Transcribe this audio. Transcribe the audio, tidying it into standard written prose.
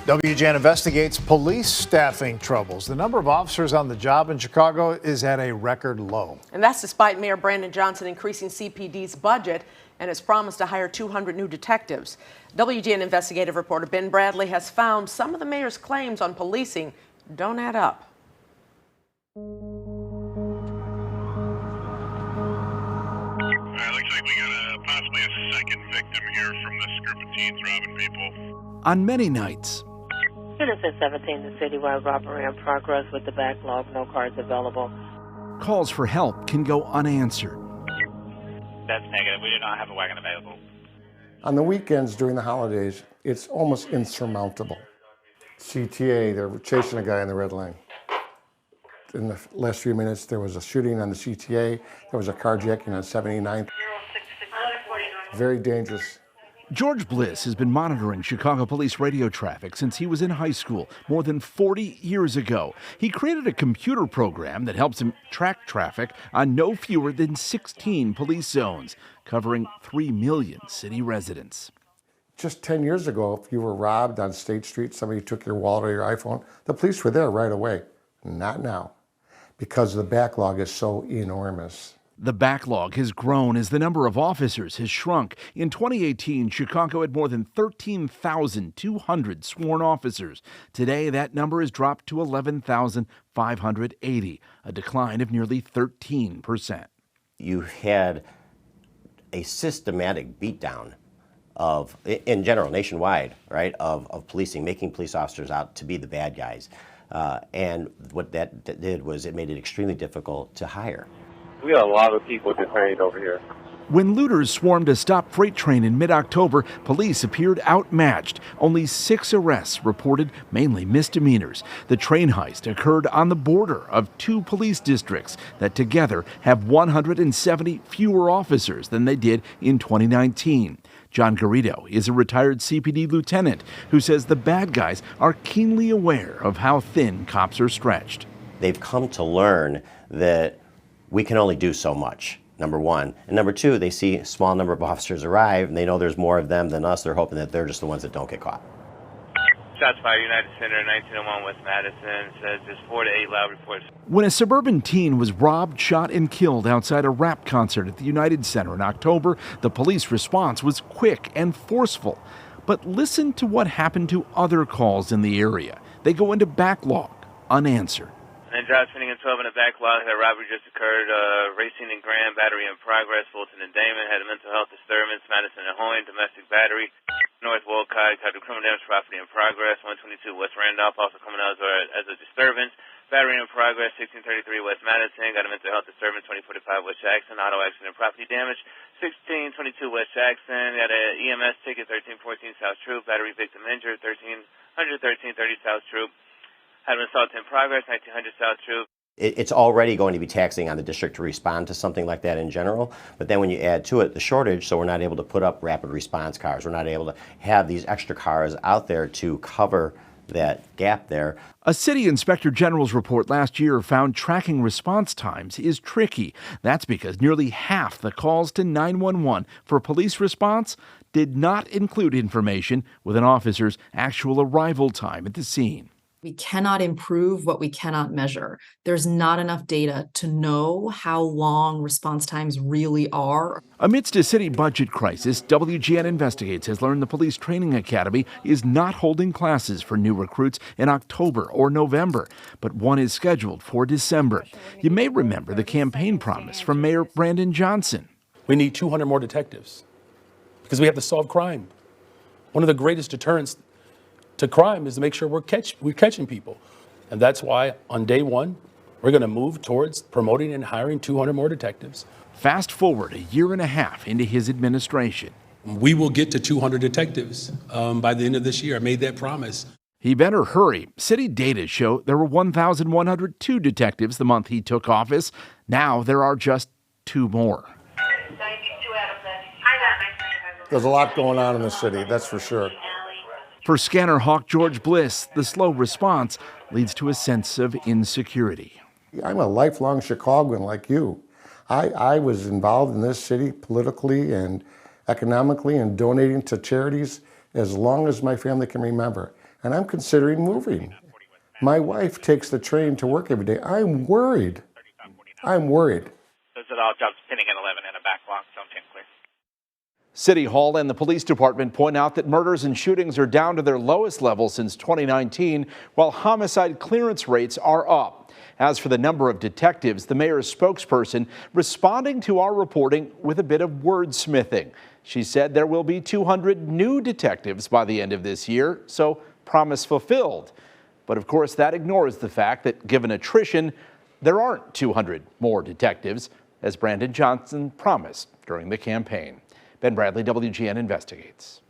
WGN investigates police staffing troubles. The number of officers on the job in Chicago is at a record low. And that's despite Mayor Brandon Johnson increasing CPD's budget and his promise to hire 200 new detectives. WGN investigative reporter Ben Bradley has found some of the mayor's claims on policing don't add up. Looks like we got possibly a second victim here from this group of teens robbing people. On many nights, Citizen 17, the citywide robbery in progress with the backlog, no cars available. calls for help can go unanswered. That's negative. We do not have a wagon available. On the weekends during the holidays, it's almost insurmountable. CTA, they're chasing a guy in the red line. In the last few minutes, there was a shooting on the CTA. There was a carjacking on 79th. Very dangerous. George Bliss has been monitoring Chicago police radio traffic since he was in high school more than 40 years ago. He created a computer program that helps him track traffic on no fewer than 16 police zones, covering 3 million city residents. Just 10 years ago, if you were robbed on State Street, somebody took your wallet or your iPhone, the police were there right away. Not now, because the backlog is so enormous. The backlog has grown as the number of officers has shrunk. In 2018, Chicago had more than 13,200 sworn officers. Today, that number has dropped to 11,580, a decline of nearly 13%. You had a systematic beatdown of, in general, nationwide, right, of policing, making police officers out to be the bad guys. And what that did was it made it extremely difficult to hire. We got a lot of people detained over here. When looters swarmed a stop freight train in mid-October, police appeared outmatched. Only 6 arrests reported, mainly misdemeanors. The train heist occurred on the border of 2 police districts that together have 170 fewer officers than they did in 2019. John Garrido is a retired CPD lieutenant who says the bad guys are keenly aware of how thin cops are stretched. They've come to learn that we can only do so much, number one. And number two, they see a small number of officers arrive, and they know there's more of them than us. They're hoping that they're just the ones that don't get caught. Shots fired, United Center, 1901 West Madison. Says there's 4 to 8 loud reports. When a suburban teen was robbed, shot, and killed outside a rap concert at the United Center in October, the police response was quick and forceful. But listen to what happened to other calls in the area. They go into backlog, unanswered. And drive spinning in 12 in the backlog. That robbery just occurred. Racine and Grand, battery in progress. Fulton and Damon had a mental health disturbance. Madison and Hoyne, domestic battery. North Wolcott had a criminal damage, property in progress. 122 West Randolph, also coming out as a disturbance. Battery in progress. 1633 West Madison, got a mental health disturbance. 2045 West Jackson, auto accident, property damage. 1622 West Jackson, got an EMS ticket. 1314 South Troop, battery victim injured. 1330 South Troop. Had an assault in progress, 1900 South Troop. It's already going to be taxing on the district to respond to something like that in general, but then when you add to it the shortage, so we're not able to put up rapid response cars, we're not able to have these extra cars out there to cover that gap there. A city inspector general's report last year found tracking response times is tricky. That's because nearly half the calls to 911 for police response did not include information with an officer's actual arrival time at the scene. We cannot improve what we cannot measure. There's not enough data to know how long response times really are. Amidst a city budget crisis, WGN Investigates has learned the Police Training Academy is not holding classes for new recruits in October or November, but one is scheduled for December. You may remember the campaign promise from Mayor Brandon Johnson. We need 200 more detectives because we have to solve crime. One of the greatest deterrents to crime is to make sure we're catching people. And that's why on day one, we're going to move towards promoting and hiring 200 more detectives. Fast forward a year and a half into his administration. We will get to 200 detectives by the end of this year. I made that promise. He better hurry. City data show there were 1,102 detectives the month he took office. Now there are just 2 more. There's a lot going on in the city, that's for sure. For Scanner Hawk George Bliss, the slow response leads to a sense of insecurity. I'm a lifelong Chicagoan like you. I was involved in this city politically and economically and donating to charities as long as my family can remember. And I'm considering moving. My wife takes the train to work every day. I'm worried. I'm worried. Those are all jobs pending at 11 and a backlog, so I'm saying clear. City Hall and the police department point out that murders and shootings are down to their lowest level since 2019, while homicide clearance rates are up. As for the number of detectives, the mayor's spokesperson responding to our reporting with a bit of wordsmithing. She said there will be 200 new detectives by the end of this year, so promise fulfilled. But of course, that ignores the fact that given attrition, there aren't 200 more detectives, as Brandon Johnson promised during the campaign. Ben Bradley, WGN Investigates.